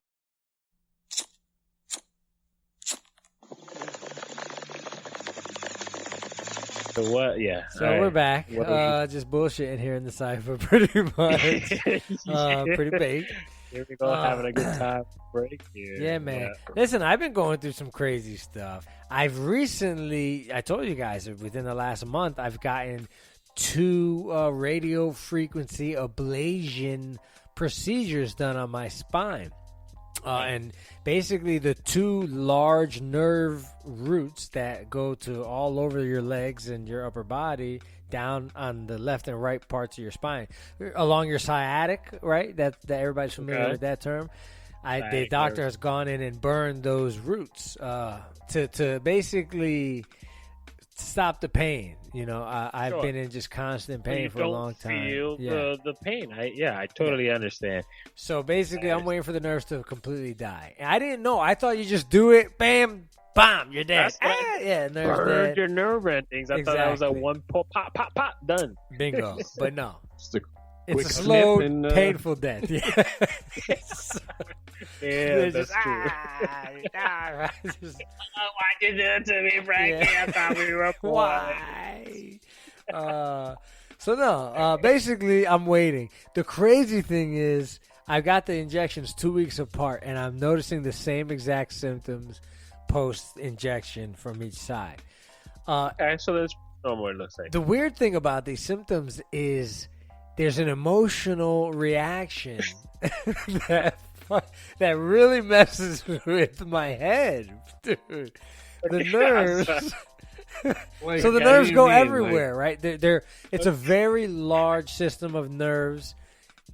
So what? Yeah. So we're back. Just bullshitting here in the cipher, pretty much. Pretty big. Here we go, having a good time. Break here. Yeah, man. Listen, I've been going through some crazy stuff. I've recently, I told you guys, within the last month, I've gotten 2 radio frequency ablation procedures done on my spine. And basically the 2 large nerve roots that go to all over your legs and your upper body, down on the left and right parts of your spine, along your sciatic, right? That everybody's familiar with that term. The doctor has gone in and burned those roots to basically stop the pain. You know, I've been in just constant pain for a long time. Feel the pain. I totally understand. So basically, I'm waiting for the nerves to completely die. I didn't know. I thought you just do it, bam, bam, you're dead. Nerves dead. Your nerve endings. I thought that was a one pop, pop, done. Bingo. But no. Quick It's a slow, and, painful death. Yeah, that's true. Why'd you do it to me, Frankie? I thought we were cool. Why? Basically, I'm waiting. The crazy thing is, I got the injections 2 weeks apart, and I'm noticing the same exact symptoms post-injection from each side. Okay, so that's normal, it looks like. The weird thing about these symptoms is there's an emotional reaction that really messes with my head, dude. The nerves. So the nerves go everywhere, right? It's a very large system of nerves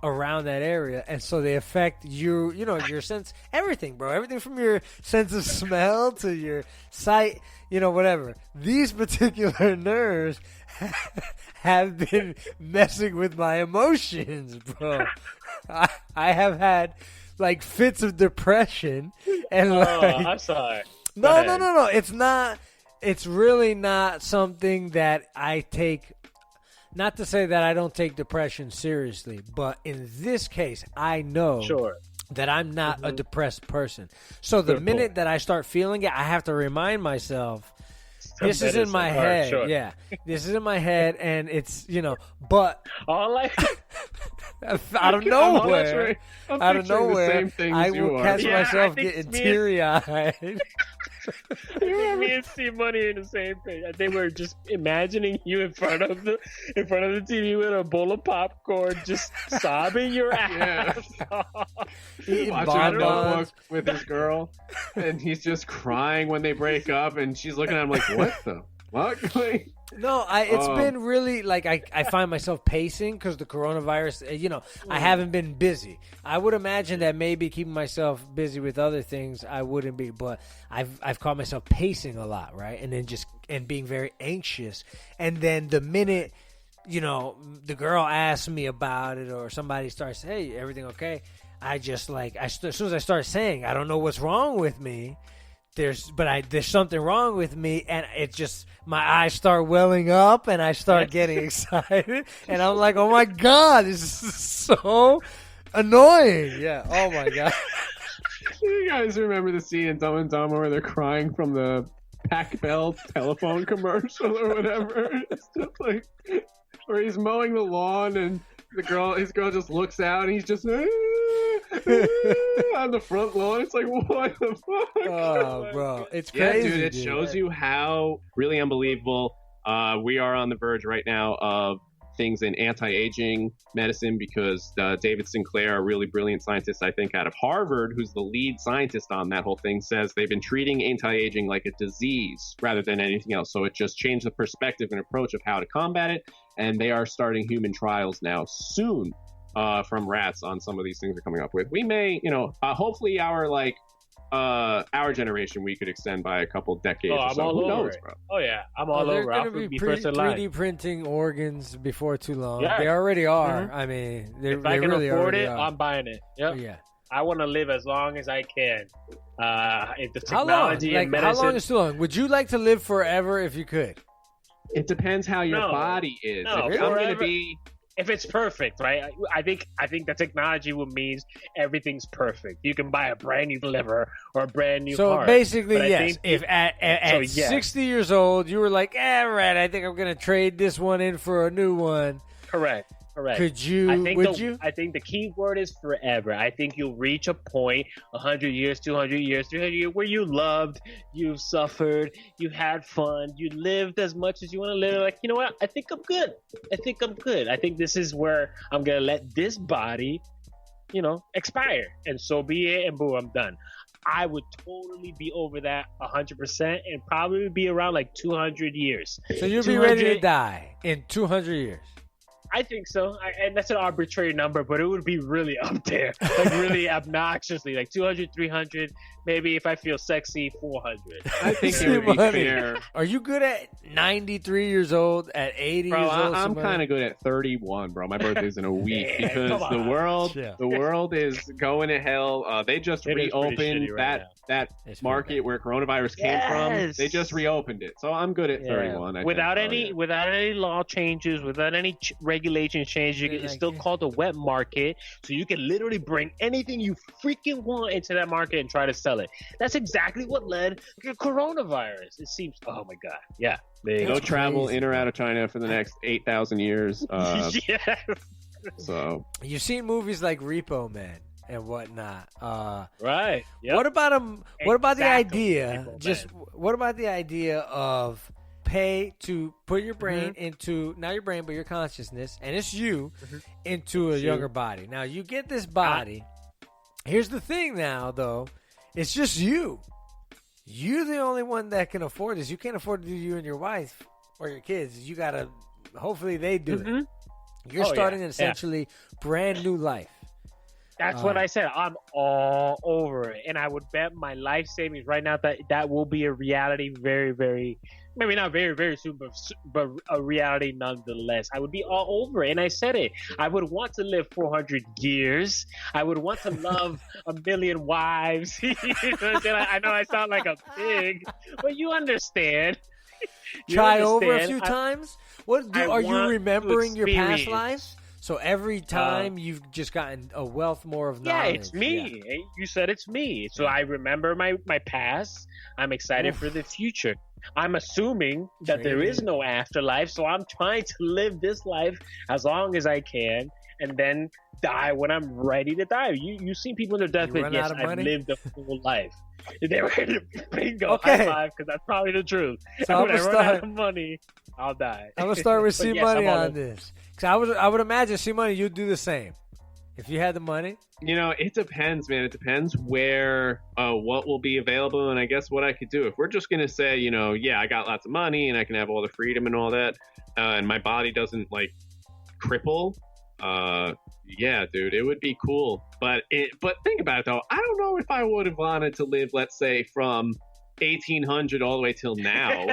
around that area, and so they affect your sense, everything, bro. Everything from your sense of smell to your sight, whatever. These particular nerves have been messing with my emotions, bro. I have had like fits of depression, and I'm sorry. No. It's not. It's really not something that I take. Not to say that I don't take depression seriously, but in this case, I know that I'm not a depressed person. So the minute that I start feeling it, I have to remind myself, this is in my head. Sure. Yeah, this is in my head, and it's, but out of nowhere, I will catch myself getting teary-eyed. Me and Steve Money are in the same page. They were just imagining you in front of the TV with a bowl of popcorn, just sobbing your ass off. Watching a notebook with his girl, and he's just crying when they break up, and she's looking at him like, "What the fuck?" No, it's been really like I find myself pacing because the coronavirus. I haven't been busy. I would imagine that maybe keeping myself busy with other things, I wouldn't be. But I've caught myself pacing a lot, right? And then being very anxious. And then the minute the girl asks me about it, or somebody starts, "Hey, everything okay?" I just as soon as I start saying, "I don't know what's wrong with me." There's something wrong with me, and it just, my eyes start welling up, and I start getting excited, and I'm like, oh my God, this is so annoying. Yeah, oh my God. You guys remember the scene in Dumb and Dumber where they're crying from the Pac Bell telephone commercial or whatever? It's just like, where he's mowing the lawn, and his girl just looks out, and he's just on the front lawn. It's like, what the fuck? Oh, bro, it's crazy. Yeah, dude, it shows you how really unbelievable we are on the verge right now of things in anti-aging medicine, because David Sinclair, a really brilliant scientist, I think, out of Harvard, who's the lead scientist on that whole thing, says they've been treating anti-aging like a disease rather than anything else. So it just changed the perspective and approach of how to combat it, and they are starting human trials now soon. From rats on some of these things they're coming up with. We may, hopefully our generation we could extend by a couple decades. Oh, I'm all over it. Bro? Oh yeah, I'm all over. They're going to be 3D printing organs before too long. Yeah. They already are. Mm-hmm. I mean, if I can really afford it, are. I'm buying it. Yep. Yeah. I want to live as long as I can. If the How long? technology and How medicine. long is too long? Would you like to live forever if you could? It depends how your No. body is. No, If I'm going to forever. be If it's perfect, right? I think the technology would mean everything's perfect. You can buy a brand new liver or a brand new So heart. basically, But I yes. think- If at So, yes. 60 years old, you were like, right, I think I'm going to trade this one in for a new one. Correct. Could you? Would you? I think the key word is forever. I think you'll reach a point, 100 years, 200 years, 300 years, where you loved, you've suffered, you had fun, you lived as much as you want to live. Like, you know what? I think I'm good. I think this is where I'm going to let this body, expire. And so be it, and boom, I'm done. I would totally be over that 100% and probably be around like 200 years. So you'd be ready to die in 200 years. I think so, and that's an arbitrary number, but it would be really up there, like really obnoxiously, like 200, 300, maybe if I feel sexy, 400. I think it would be fair. Are you good at 93 years old, at 80 Bro, years old? I'm kind of good at 31, bro. My birthday's in a week Yeah, because come on. the world is going to hell. They just It is pretty reopened shitty right that market where coronavirus came from. Yes. They just reopened it, so I'm good at 31. I Without think. any law changes, without any regulation changes, it's still called a wet market. So you can literally bring anything you freaking want into that market and try to sell it. That's exactly what led to coronavirus. It seems. Oh my god, yeah. No travel in or out of China for the next 8,000 years. Yes. So You've seen movies like Repo Man and whatnot. Right. Yep. What about him? What about the Exactly. idea? Repo Just what about the idea of pay to put your brain into not your brain but your consciousness, and it's you into a younger body. Now you get this body. Here's the thing, now though, it's just you. You're the only one that can afford this. You can't afford to do you and your wife or your kids. You gotta. Hopefully they do it. You're starting an essentially brand new life. That's what I said. I'm all over it, and I would bet my life savings right now that will be a reality very, very, maybe not very, very soon, but a reality nonetheless. I would be all over it, and I said it. I would want to live 400 years. I would want to love a million wives. You know what I'm saying? I know I sound like a pig, but you understand. Try over a few times. Are you want remembering to your past experience. lives? So every time you've just gotten a wealth more of knowledge. Yeah, it's me. Yeah. You said it's me. So I remember my past. I'm excited for the future. I'm assuming that there is no afterlife, so I'm trying to live this life as long as I can, and then die when I'm ready to die. You've seen people in their deathbed. run Yes, out of I've money? lived a full life. They were bingo, Okay. high five, because that's probably the truth. So When I'm I gonna run out start- of money, I'll die. I'm gonna start with But C yes, Money I'm all on in. this, because I would imagine C Money, you'd do the same if you had the money. it depends, man. It depends where, what will be available, and I guess what I could do. If we're just gonna say, I got lots of money and I can have all the freedom and all that, and my body doesn't like cripple, yeah, dude, it would be cool. But think about it though. I don't know if I would have wanted to live, let's say, from 1800 all the way till now.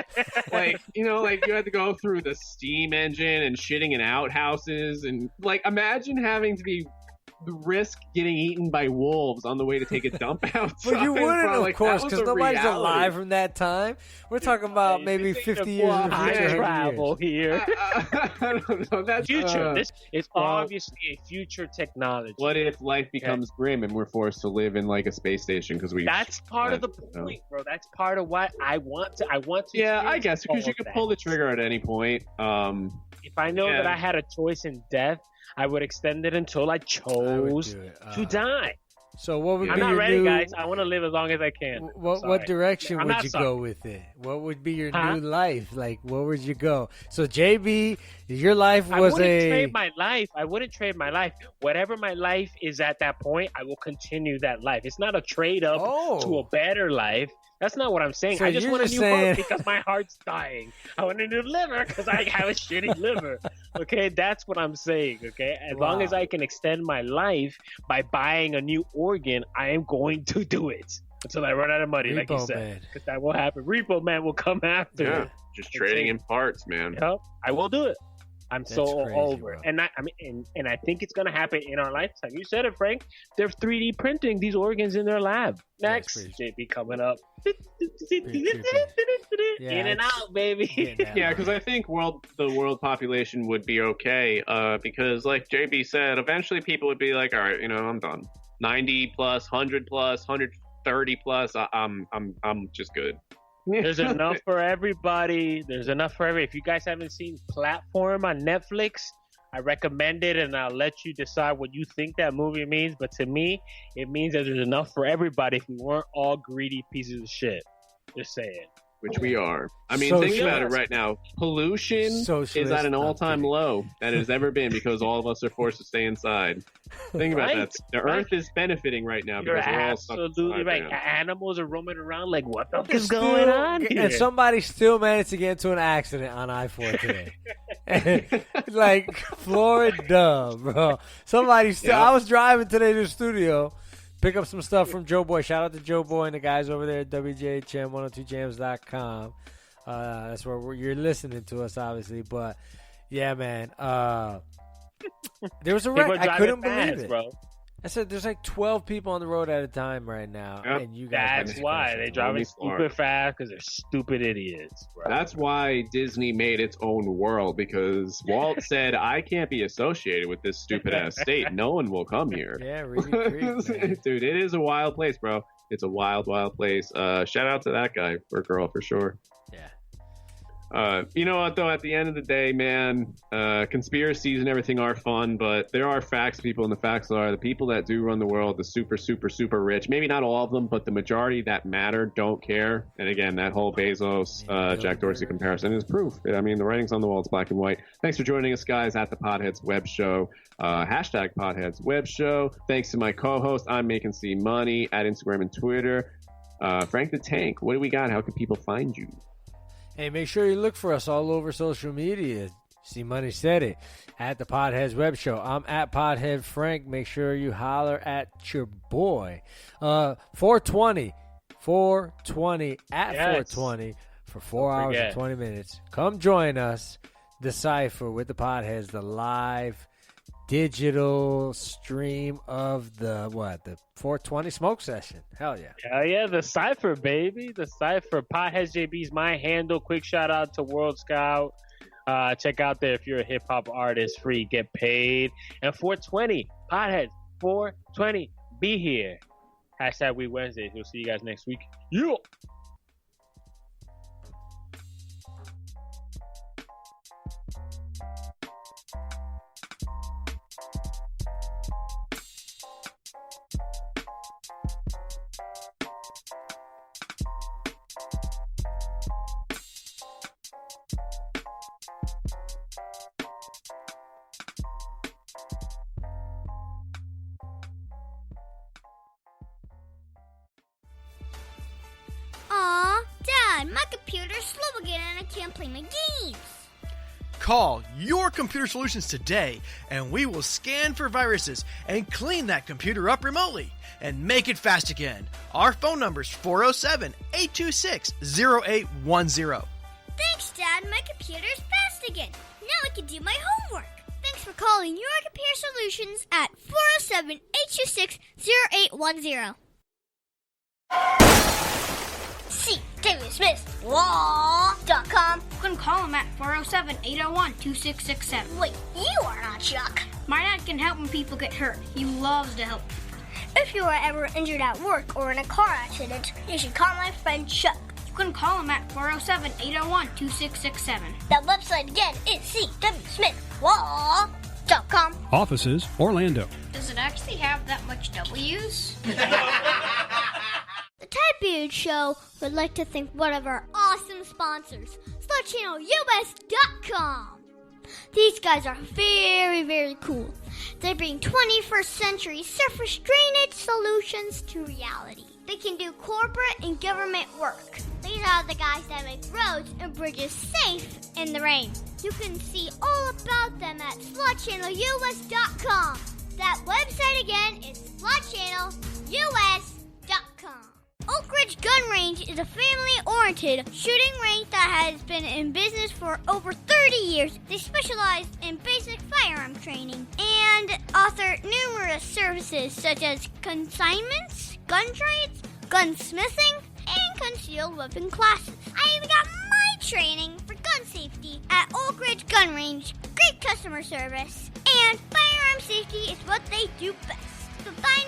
Like you had to go through the steam engine and shitting in outhouses, and like imagine having to be risk getting eaten by wolves on the way to take a dump outside. But you wouldn't, bro. of Like, course, that was because a nobody's reality. alive from that time. We're talking about maybe 50 years in the I future. 100 travel years. here. I don't know. That's Future. This is well, obviously a future technology. What if life becomes grim and we're forced to live in like a space station because we? That's part of the point, bro. That's part of why I want to. Yeah, I experience guess because all you of could that. pull the trigger at any point. If I know that I had a choice in death, I would extend it until I chose to die. So what would I'm be not your ready, new, guys. I want to live as long as I can. What Sorry. direction I'm would not you sorry. go with it? What would be your Huh? new life? Like, where would you go? So JB, your life I was wouldn't trade my life. I wouldn't trade my life. Whatever my life is at that point, I will continue that life. It's not a trade up to a better life. That's not what I'm saying. So I just you're want a just new saying- heart because my heart's dying. I want a new liver because I have a shitty liver. Okay, that's what I'm saying. Okay, as long as I can extend my life by buying a new organ, I am going to do it until I run out of money, like you Repo said, Man. because that will happen. Repo Man will come after Yeah, it. just trading in parts, man. Yep, I will do it. I'm That's so crazy, over. bro. And I mean, and I think it's gonna happen in our lifetime. You said it, Frank. They're 3D printing these organs in their lab. Next, JP coming up. In and out, baby. Yeah, because I think the world population would be okay. Because like JB said, eventually people would be like, all right, I'm done. 90 plus, 100 plus, 130 plus. I'm just good. There's enough for everybody. There's enough for every. If you guys haven't seen Platform on Netflix, I recommend it, and I'll let you decide what you think that movie means. But to me, it means that there's enough for everybody if we weren't all greedy pieces of shit. Just saying. Which we are. I mean, think about it right now. Pollution is at an all-time low that it has ever been because all of us are forced to stay inside. Think about that. The Earth is benefiting right now because we're all stuck absolutely right. now. Animals are roaming around like, what the fuck is going on here? And somebody still managed to get into an accident on I-4 today. Like, Florida, bro. Somebody still... I was driving today to the studio, pick up some stuff from Joe Boy. Shout out to Joe Boy and the guys over there at WJHM102jams.com. That's where you're listening to us, obviously. But, yeah, man. There was a wreck. I couldn't believe it. Bro. I said there's like 12 people on the road at a time right now. Yep. And you guys That's why. They're driving stupid fast because they're stupid idiots. Bro. That's why Disney made its own world because Walt said, I can't be associated with this stupid-ass state. No one will come here. Yeah, really creep, Dude, it is a wild place, bro. It's a wild, wild place. Shout out to that guy or girl for sure. Yeah. You know what, though? At the end of the day, man, conspiracies and everything are fun, but there are facts, people, and the facts are the people that do run the world, the super, super, super rich, maybe not all of them, but the majority that matter don't care. And again, that whole Bezos, Jack Dorsey comparison is proof. I mean, the writing's on the wall. It's black and white. Thanks for joining us, guys, at the Podheads Web Show. Hashtag Podheads Web Show. Thanks to my co-host, I'm Making C Money, at Instagram and Twitter. Frank the Tank, what do we got? How can people find you? Hey, make sure you look for us all over social media. See Money said it. At the Podheads Web Show. I'm at Podhead Frank. Make sure you holler at your boy. 420 at 420 for 4 hours and 20 minutes. Come join us. The Cypher with the Podheads, the live digital stream of the 420 smoke session. Hell yeah. Hell yeah, the Cypher, baby. The Cypher. Potheads JB's my handle. Quick shout out to World Scout. Check out there if you're a hip hop artist, free, get paid. And 420, Potheads, 420, be here. Hashtag We Wednesdays. We'll see you guys next week. Yeah. My computer's slow again and I can't play my games. Call Your Computer Solutions today and we will scan for viruses and clean that computer up remotely and make it fast again. Our phone number is 407-826-0810. Thanks, Dad. My computer's fast again. Now I can do my homework. Thanks for calling Your Computer Solutions at 407-826-0810. See David Smith Law.com. You can call him at 407-801-2667. Wait, you are not Chuck. My dad can help when people get hurt. He loves to help. If you are ever injured at work or in a car accident, you should call my friend Chuck. You can call him at 407-801-2667. That website again is cwsmithlaw.com. Offices, Orlando. Does it actually have that much W's? The Ted Beard Show would like to thank one of our awesome sponsors, SlutChannelUS.com. These guys are very, very cool. They bring 21st century surface drainage solutions to reality. They can do corporate and government work. These are the guys that make roads and bridges safe in the rain. You can see all about them at SlutChannelUS.com. That website again is SlutChannelUS.com. Oak Ridge Gun Range is a family-oriented shooting range that has been in business for over 30 years. They specialize in basic firearm training and offer numerous services such as consignments, gun trades, gunsmithing, and concealed weapon classes. I even got my training for gun safety at Oak Ridge Gun Range. Great customer service, and firearm safety is what they do best. So find